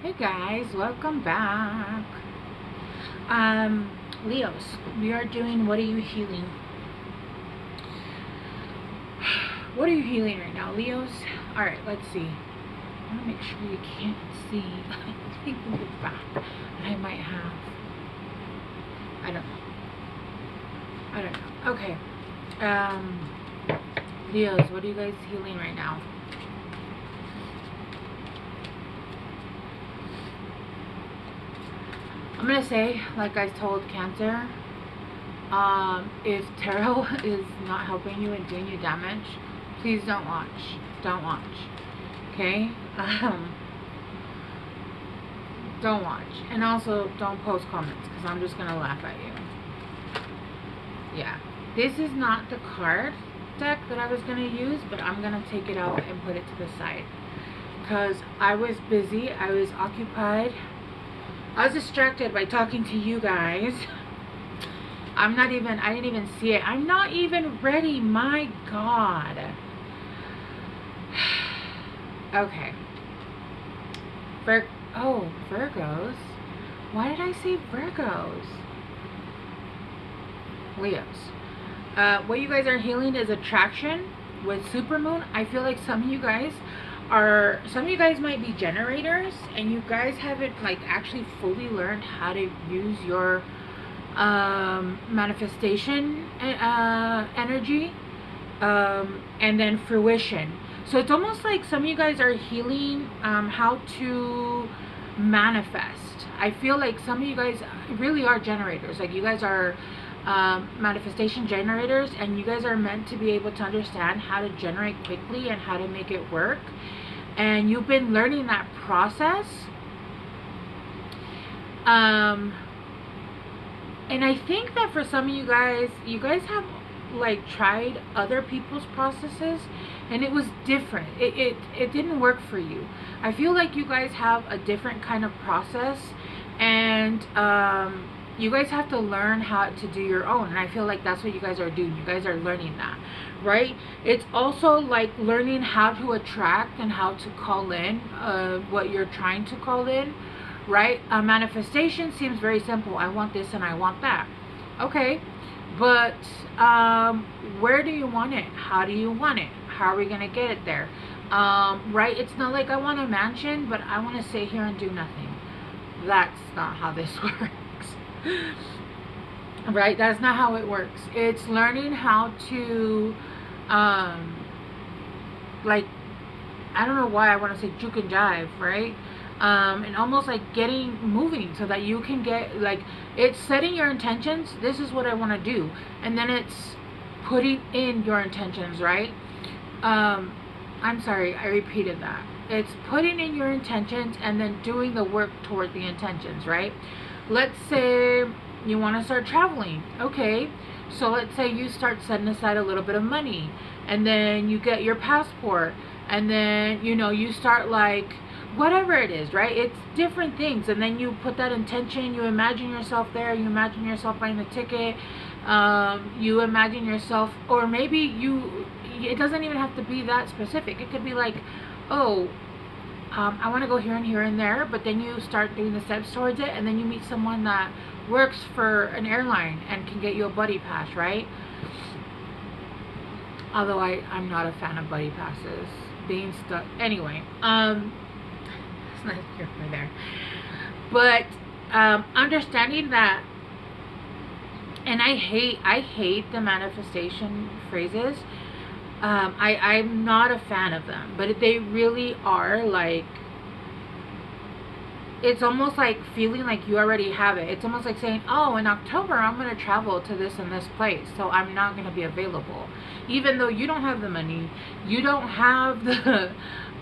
Hey guys, welcome back. Leos, we are doing what are you healing? What are you healing right now, Leos? Alright, let's see. I want to make sure you can't see. I think in the back. And I might have. I don't know. Okay. Leos, what are you guys healing right now? I'm gonna say, like I told Cancer, if tarot is not helping you and doing you damage, please don't watch. Don't watch. Okay? Don't watch. And also, don't post comments, because I'm just gonna laugh at you. Yeah. This is not the card deck that I was gonna use, but I'm gonna take it out and put it to the side. Because I was busy, I was occupied. I was distracted by talking to you guys. I didn't even see it. I'm not even ready. My God. Okay. Virgos. Why did I say Virgos? Leos. What you guys are healing is attraction with supermoon. I feel like some of you guys might be generators, and you guys haven't like actually fully learned how to use your manifestation energy, and then fruition. So it's almost like some of you guys are healing how to manifest. I feel like some of you guys really are generators. Like you guys are manifestation generators, and you guys are meant to be able to understand how to generate quickly and how to make it work. And you've been learning that process. And I think that for some of you guys have like tried other people's processes, and it was different. It didn't work for you. I feel like you guys have a different kind of process, and you guys have to learn how to do your own. And I feel like that's what you guys are doing. You guys are learning that, right? It's also like learning how to attract and how to call in what you're trying to call in, right? A manifestation seems very simple. I want this and I want that. Okay, but where do you want it? How do you want it? How are we gonna get it there? Right? It's not like I want a mansion, but I want to sit here and do nothing. That's not how this works. Right? That's not how it works. It's learning how to like, I don't know why I want to say juke and jive, right? And almost like getting moving so that you can get like, it's setting your intentions. This is what I want to do, and then it's putting in your intentions, right? I'm sorry, I repeated that. It's putting in your intentions and then doing the work toward the intentions, right? Let's say you want to start traveling. Okay, so let's say you start setting aside a little bit of money, and then you get your passport, and then you start like whatever it is, right? It's different things, and then you put that intention. You imagine yourself there. You imagine yourself buying the ticket. You imagine yourself, or maybe it doesn't even have to be that specific. It could be like, oh, I want to go here and here and there, but then you start doing the steps towards it, and then you meet someone that works for an airline and can get you a buddy pass, right? Although I'm not a fan of buddy passes. Being stuck. Anyway, it's not here or there. But understanding that, and I hate the manifestation phrases. I'm not a fan of them, but they really are like, it's almost like feeling like you already have it. It's almost like saying, oh, in October I'm going to travel to this and this place, so I'm not going to be available. Even though you don't have the money, you don't have the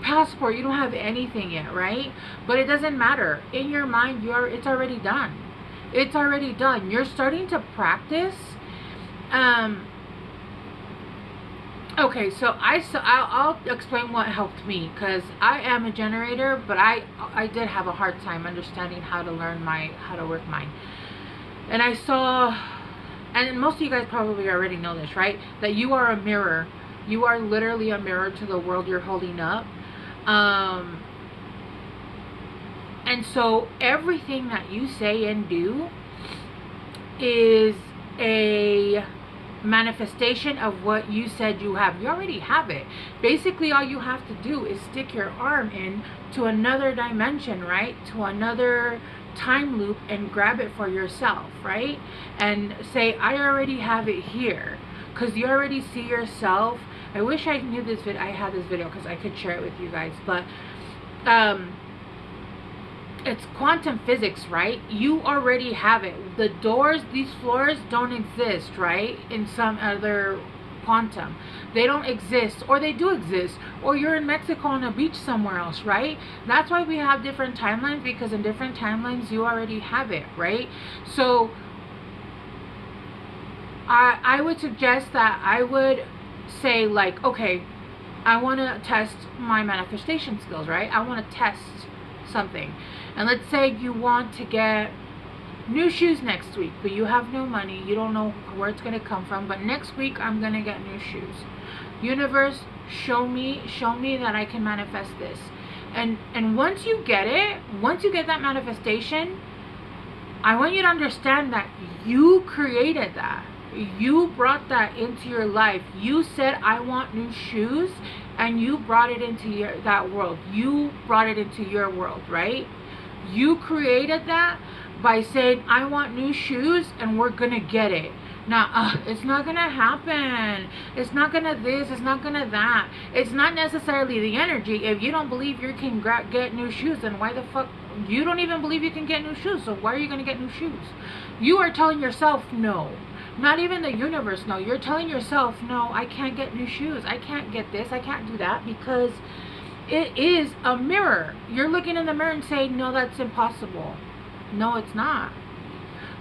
passport, you don't have anything yet, right? But it doesn't matter. In your mind, it's already done. It's already done. You're starting to practice. Okay, so I'll explain what helped me, because I am a generator, but I did have a hard time understanding how to work mine. And I saw, and most of you guys probably already know this, right? That you are a mirror. You are literally a mirror to the world you're holding up. And And so everything that you say and do is a manifestation of what you said you have. You already have it. Basically, all you have to do is stick your arm in to another dimension, right? To another time loop and grab it for yourself, right? And say, I already have it here. Because you already see yourself. I wish I knew this I had this video because I could share it with you guys. But it's quantum physics, right? You already have it. The doors, these floors don't exist, right? In some other quantum. They don't exist, or they do exist, or you're in Mexico on a beach somewhere else, right? That's why we have different timelines, because in different timelines you already have it, right? So I would suggest that I would say, like, okay, I want to test my manifestation skills, right? I want to test something. And let's say you want to get new shoes next week, but you have no money. You don't know where it's going to come from, but next week I'm going to get new shoes. Universe, show me that I can manifest this. And once you get it, once you get that manifestation, I want you to understand that you created that. You brought that into your life. You said, I want new shoes, and you brought it into that world. You brought it into your world, right? You created that by saying, I want new shoes, and we're gonna get it. Now, it's not gonna happen. It's not gonna this, it's not gonna that. It's not necessarily the energy. If you don't believe you can get new shoes, then why the fuck, you don't even believe you can get new shoes, so why are you gonna get new shoes? You are telling yourself no. Not even the universe, no. You're telling yourself, no, I can't get new shoes. I can't get this. I can't do that, because it is a mirror. You're looking in the mirror and saying, no, that's impossible. No, it's not.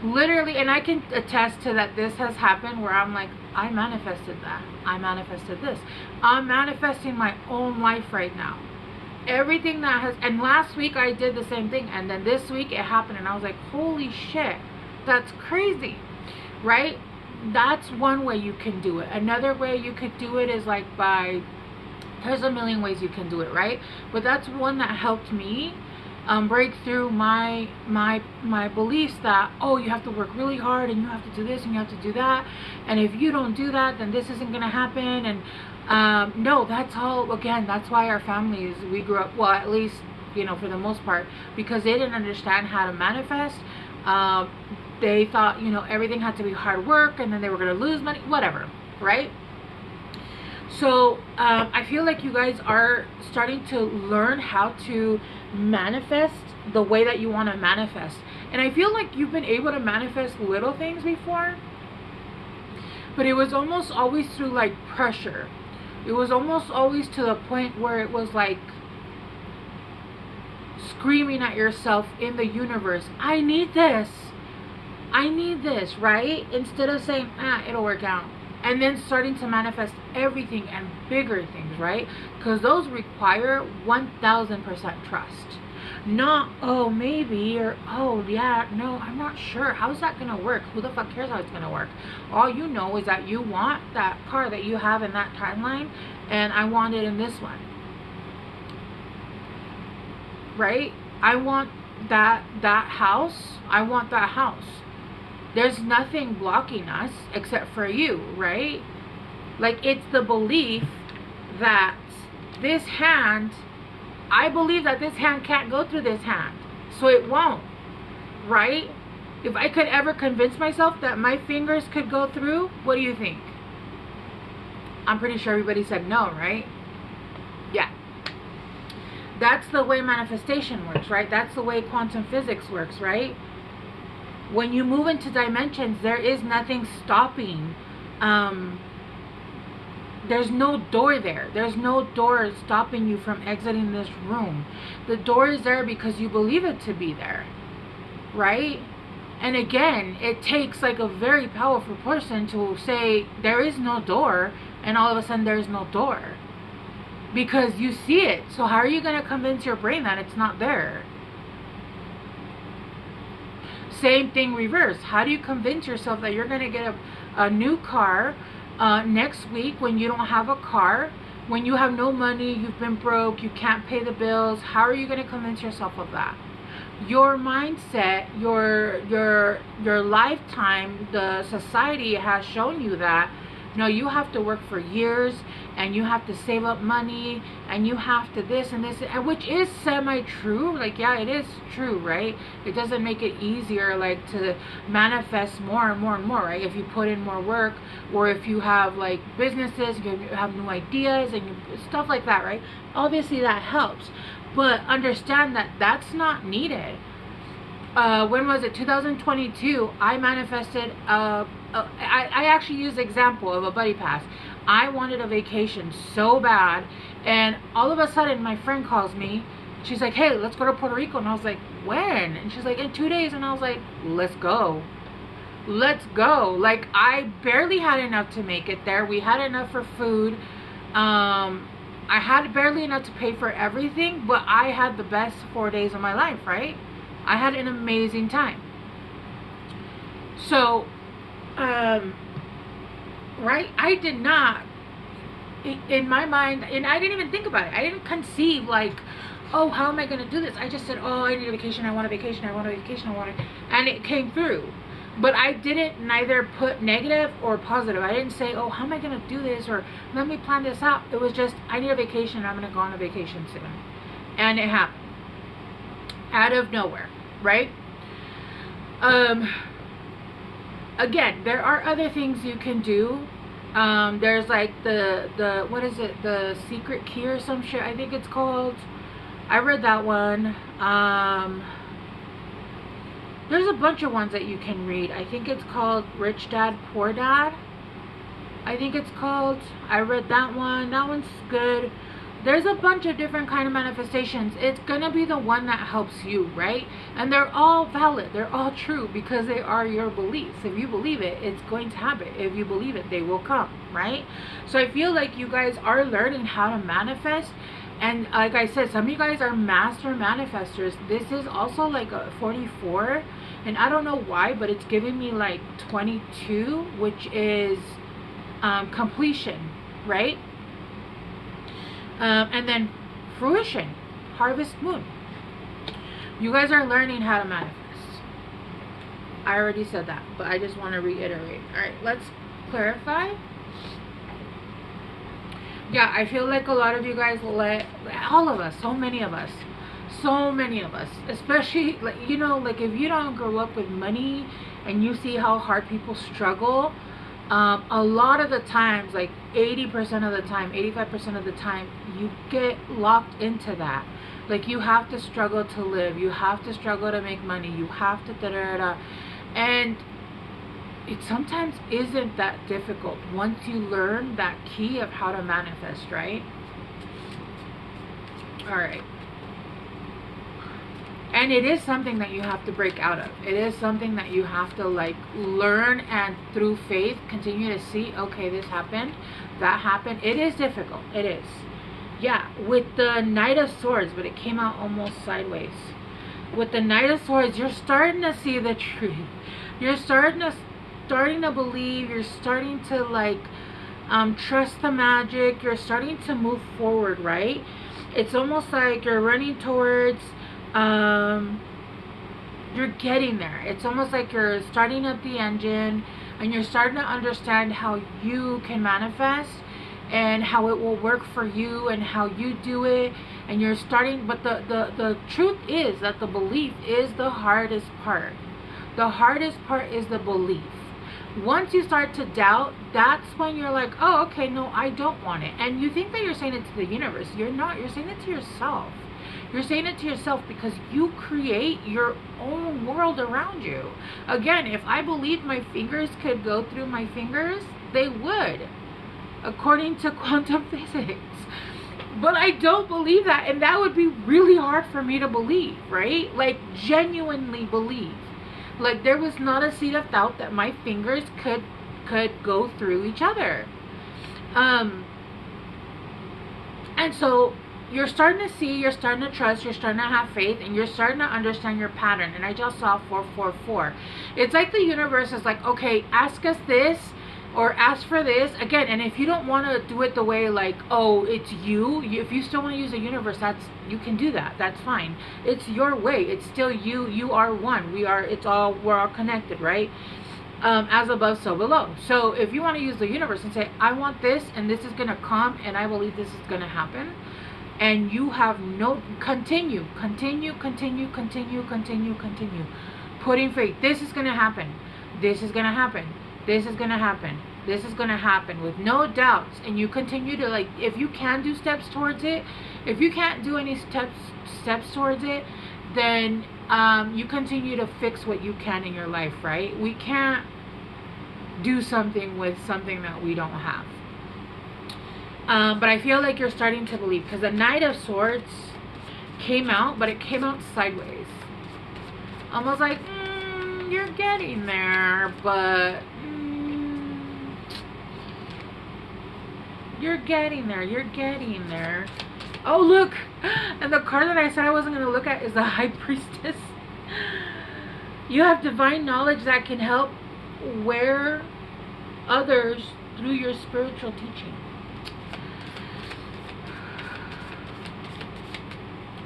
Literally, and I can attest to that. This has happened where I'm like, I manifested that. I manifested this. I'm manifesting my own life right now. Everything that has, and last week I did the same thing, and then this week it happened, and I was like, holy shit, that's crazy. Right? That's one way you can do it. Another way you could do it is like there's a million ways you can do it, right? But that's one that helped me break through my beliefs that, oh, you have to work really hard, and you have to do this, and you have to do that, and if you don't do that, then this isn't gonna happen. And no, that's all, again, that's why our families, we grew up, well, at least, you know, for the most part, because they didn't understand how to manifest. They thought, you know, everything had to be hard work, and then they were going to lose money, whatever, right? So I feel like you guys are starting to learn how to manifest the way that you want to manifest. And I feel like you've been able to manifest little things before, but it was almost always through like pressure. It was almost always to the point where it was like screaming at yourself in the universe, I need this. I need this, right? Instead of saying, it'll work out. And then starting to manifest everything and bigger things, right? Because those require 1000% trust. Not, oh, maybe, or, oh, yeah, no, I'm not sure. How's that going to work? Who the fuck cares how it's going to work? All you know is that you want that car that you have in that timeline, and I want it in this one. Right? I want that house. I want that house. There's nothing blocking us except for you, right? Like, it's the belief that this hand, I believe that this hand can't go through this hand, so it won't, right? If I could ever convince myself that my fingers could go through, what do you think? I'm pretty sure everybody said no, right? Yeah. That's the way manifestation works, right? That's the way quantum physics works, right? When you move into dimensions, there is nothing stopping. There's no door there. There's no door stopping you from exiting this room. The door is there because you believe it to be there, right? And again, it takes like a very powerful person to say there is no door, and all of a sudden there's no door. Because you see it. So how are you going to convince your brain that it's not there? Same thing reverse. How do you convince yourself that you're going to get a new car next week when you don't have a car, when you have no money, you've been broke, you can't pay the bills? How are you going to convince yourself of that? Your mindset, your lifetime, the society has shown you that no, you have to work for years, and you have to save up money, and you have to this and this, which is semi-true. Like, yeah, it is true, right? It doesn't make it easier, like, to manifest more and more and more, right? If you put in more work, or if you have, like, businesses, you have new ideas, and stuff like that, right? Obviously, that helps. But understand that that's not needed. When was it? 2022. I manifested. I actually used the example of a buddy pass. I wanted a vacation so bad, and all of a sudden, my friend calls me. She's like, "Hey, let's go to Puerto Rico," and I was like, "When?" And she's like, "In 2 days," and I was like, "Let's go." Let's go. Like, I barely had enough to make it there. We had enough for food. I had barely enough to pay for everything, but I had the best 4 days of my life, right? I had an amazing time. So, right? I did not, in my mind, and I didn't even think about it. I didn't conceive, like, oh, how am I going to do this? I just said, oh, I need a vacation. I want a vacation. I want a vacation. I want it. And it came through. But I didn't neither put negative or positive. I didn't say, oh, how am I going to do this? Or let me plan this out. It was just, I need a vacation. I'm going to go on a vacation soon. And it happened. Out of nowhere, right? Again, there are other things you can do. There's like the what is it? The Secret Key or some shit, I think it's called. I read that one. There's a bunch of ones that you can read. I think it's called Rich Dad, Poor Dad. I think it's called. I read that one. That one's good. There's a bunch of different kind of manifestations. It's gonna be the one that helps you, right? And they're all valid. They're all true because they are your beliefs. If you believe it, it's going to happen. If you believe it, they will come, right? So I feel like you guys are learning how to manifest. And like I said, some of you guys are master manifestors. This is also like a 44. And I don't know why, but it's giving me like 22, which is completion, right? And then fruition, harvest moon. You guys are learning how to manifest. I already said that, but I just want to reiterate. All right, let's clarify. Yeah, I feel like a lot of you guys all of us, so many of us, especially, like, you know, like, if you don't grow up with money and you see how hard people struggle, a lot of the times, like 80% of the time, 85% of the time, you get locked into that. Like, you have to struggle to live. You have to struggle to make money. You have to da-da-da-da. And it sometimes isn't that difficult once you learn that key of how to manifest, right? All right. And it is something that you have to break out of. It is something that you have to, like, learn, and through faith continue to see, okay, this happened, that happened. It is difficult. It is. Yeah, with the Knight of Swords, but it came out almost sideways. With the Knight of Swords, you're starting to see the truth. You're starting to believe. You're starting to, like, trust the magic. You're starting to move forward, right? It's almost like you're running towards... you're getting there. It's almost like you're starting up the engine, and you're starting to understand how you can manifest and how it will work for you and how you do it. And you're starting, but the truth is that the belief is the hardest part. The hardest part is the belief. Once you start to doubt, that's when you're like, oh, okay, no, I don't want it. And you think that you're saying it to the universe. You're not. You're saying it to yourself. You're saying it to yourself because you create your own world around you. Again, if I believed my fingers could go through my fingers, they would, according to quantum physics. But I don't believe that, and that would be really hard for me to believe, right? Like, genuinely believe. Like, there was not a seed of doubt that my fingers could go through each other. And so you're starting to see, you're starting to trust, you're starting to have faith, and you're starting to understand your pattern. And I just saw 444. It's like the universe is like, okay, ask us this, or ask for this again. And if you don't want to do it the way like, oh, it's you, if you still want to use the universe, that's, you can do that, that's fine. It's your way, it's still you. You are one, we are, it's all, we're all connected, right? As above, so below. So if you want to use the universe and say, I want this, and this is going to come, and I believe this is going to happen, and you have no, continue putting faith. This is going to happen, this is going to happen, this is going to happen, this is going to happen, with no doubts. And you continue to, like, if you can do steps towards it, if you can't do any steps towards it, then you continue to fix what you can in your life, right? We can't do something with something that we don't have. But I feel like you're starting to believe, because the Knight of Swords came out, but it came out sideways. Almost like, you're getting there, but you're getting there, you're getting there. Oh, look! And the card that I said I wasn't going to look at is the High Priestess. You have divine knowledge that can help wear others through your spiritual teaching.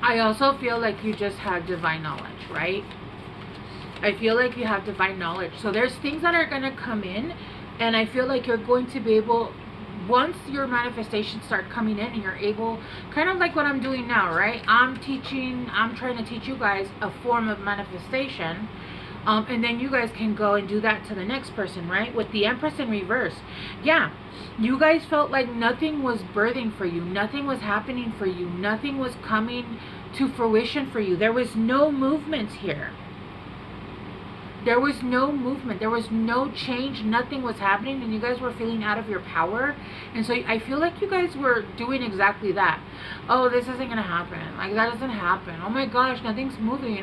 I also feel like you just have divine knowledge, right? I feel like you have divine knowledge. So there's things that are going to come in, and I feel like you're going to be able, once your manifestations start coming in and you're able, kind of like what I'm doing now, right? I'm trying to teach you guys a form of manifestation, and then you guys can go and do that to the next person, right? With the Empress in reverse, yeah, you guys felt like nothing was birthing for you, nothing was happening for you, nothing was coming to fruition for you. There was no movement here. There was no movement, there was no change, nothing was happening, and you guys were feeling out of your power. And so I feel like you guys were doing exactly that. Oh, this isn't gonna happen, like that doesn't happen, oh my gosh, nothing's moving,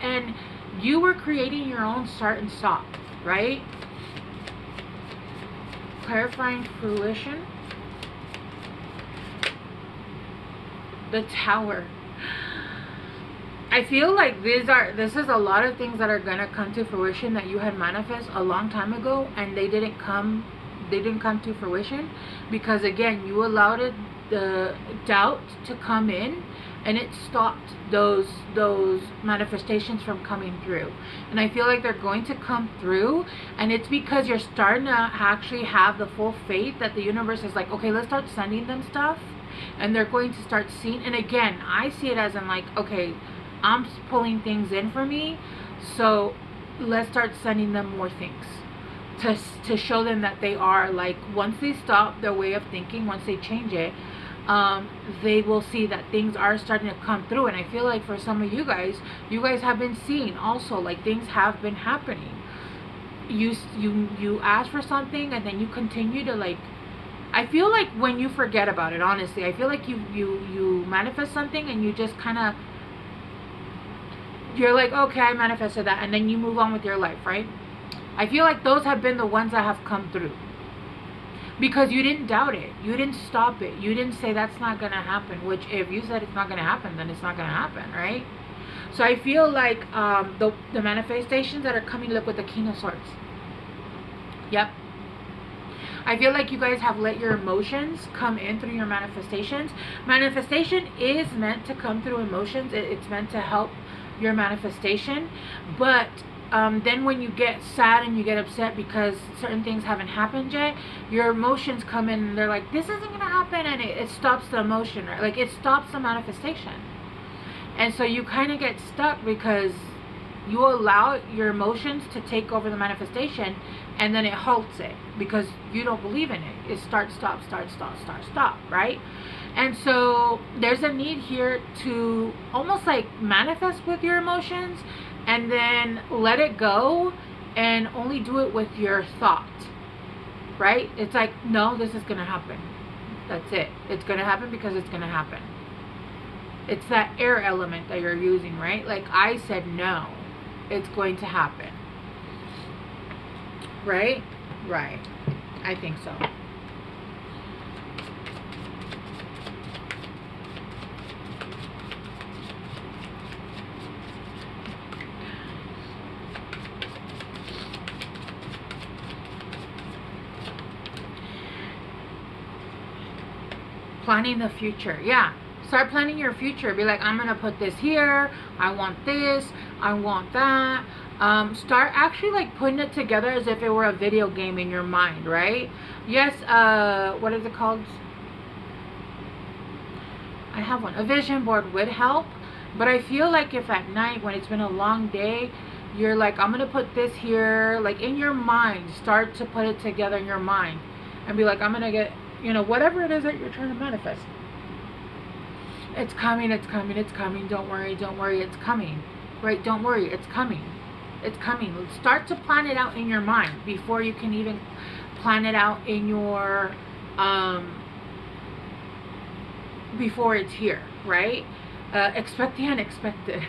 and you were creating your own start and stop, right? Clarifying fruition. The Tower. I feel like this is a lot of things that are gonna come to fruition that you had manifest a long time ago, and they didn't come to fruition because, again, you allowed the doubt to come in, and it stopped those manifestations from coming through. And I feel like they're going to come through, and it's because you're starting to actually have the full faith that the universe is like, okay, let's start sending them stuff, and they're going to start seeing. And again, I see it as in like, okay, I'm pulling things in for me, so let's start sending them more things to show them that they are, like, once they stop their way of thinking, once they change it, they will see that things are starting to come through. And I feel like for some of you guys have been seeing also, like, things have been happening. You ask for something, and then you continue to, like, I feel like when you forget about it, honestly, I feel like you manifest something and you just kind of, you're like, okay, I manifested that, and then you move on with your life, right? I feel like those have been the ones that have come through because you didn't doubt it, you didn't stop it, you didn't say that's not gonna happen, which if you said it's not gonna happen, then it's not gonna happen, right? So I feel like the manifestations that are coming, look, with the King of Swords. Yep. I feel like you guys have let your emotions come in through your manifestations. Manifestation is meant to come through emotions. It's meant to help your manifestation. But then when you get sad and you get upset because certain things haven't happened yet, your emotions come in and they're like, this isn't going to happen. And it stops the emotion, right? Like, it stops the manifestation. And so you kind of get stuck because you allow your emotions to take over the manifestation, and then it halts it because you don't believe in it. It start, stop, right? And so there's a need here to almost like manifest with your emotions and then let it go and only do it with your thought, right? It's like, no, this is going to happen. That's it. It's going to happen because it's going to happen. It's that air element that you're using, right? Like, I said no. It's going to happen. Right? Right. I think so. planning the future. Yeah, start planning your future. Be like, I'm gonna put this here, I want this, I want that. Start actually like putting it together as if it were a video game in your mind, right? Yes. What is it called? I have one. A vision board would help, but I feel like if at night when it's been a long day, you're like, I'm gonna put this here, like in your mind, start to put it together in your mind and be like, I'm gonna get, you know, whatever it is that you're trying to manifest. It's coming, it's coming, it's coming. Don't worry, it's coming. Right? Don't worry, it's coming. It's coming. Start to plan it out in your mind before you can even plan it out in your before it's here, right? Expect the unexpected.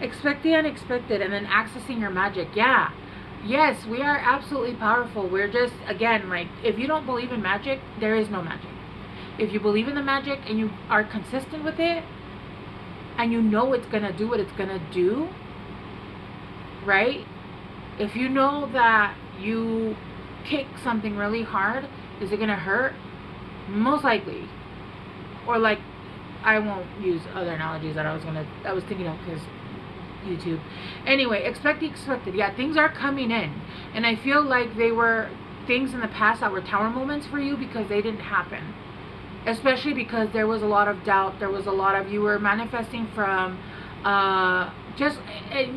Expect the unexpected, and then accessing your magic. Yeah. Yes, we are absolutely powerful. We're just, again, like, if you don't believe in magic, there is no magic. If you believe in the magic and you are consistent with it, and you know it's going to do what it's going to do, right? If you know that you kick something really hard, is it going to hurt? Most likely. Or like, I won't use other analogies that I was thinking of because YouTube. Anyway, expect the expected. Yeah, things are coming in. And I feel like they were things in the past that were tower moments for you because they didn't happen. Especially because there was a lot of doubt. There was a lot of, you were manifesting from just,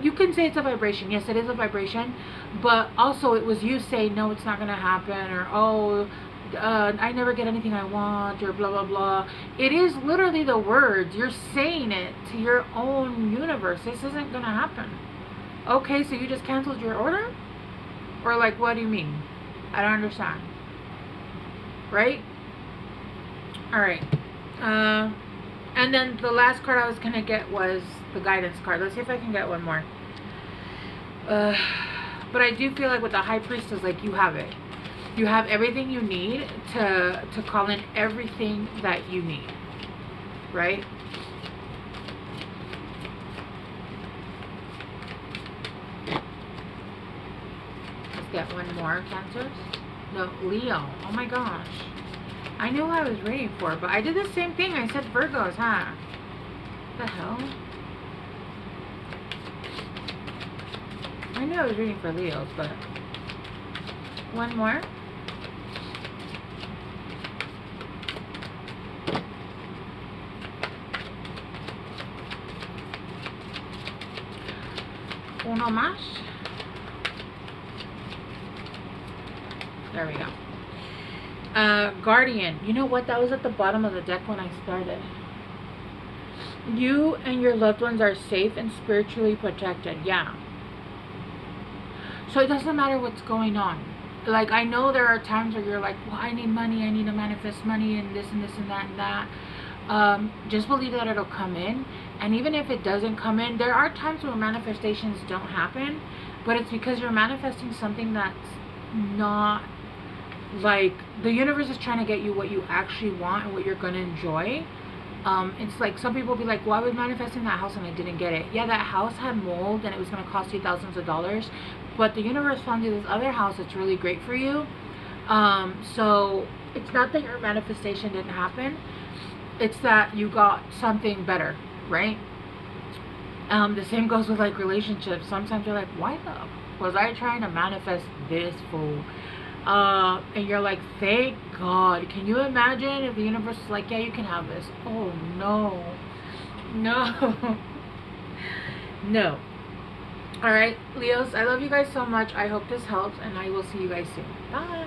you can say it's a vibration. Yes, it is a vibration. But also it was you saying, no, it's not going to happen. Or, oh, I never get anything I want, or blah, blah, blah. It is literally the words. You're saying it to your own universe. This isn't going to happen. Okay, so you just canceled your order? Or like, what do you mean? I don't understand. Right? Alright. And then the last card I was going to get was the guidance card. Let's see if I can get one more. But I do feel like with the High Priestess, like, you have it. You have everything you need to call in everything that you need. Right? Let's get one more, Cancers. No, Leo. Oh my gosh. I knew what I was reading for, but I did the same thing. I said Virgos, huh? What the hell? I knew I was reading for Leos, but... One more. Uno más. There we go. Guardian. You know what? That was at the bottom of the deck when I started. You and your loved ones are safe and spiritually protected. Yeah. So it doesn't matter what's going on. Like, I know there are times where you're like, well, I need money. I need to manifest money and this and this and that and that. Just believe that it'll come in. And even if it doesn't come in, there are times where manifestations don't happen. But it's because you're manifesting something that's not... Like, the universe is trying to get you what you actually want and what you're going to enjoy. It's like, some people be like, well, I was manifesting that house and I didn't get it. Yeah, that house had mold and it was going to cost you thousands of dollars. But the universe found you this other house that's really great for you. So it's not that your manifestation didn't happen. It's that you got something better, right? The same goes with like relationships. Sometimes you're like, why the was I trying to manifest this fool? And you're like, thank God. Can you imagine if the universe is like, yeah, you can have this? Oh no. No. No. Alright, Leos, I love you guys so much. I hope this helps, and I will see you guys soon. Bye.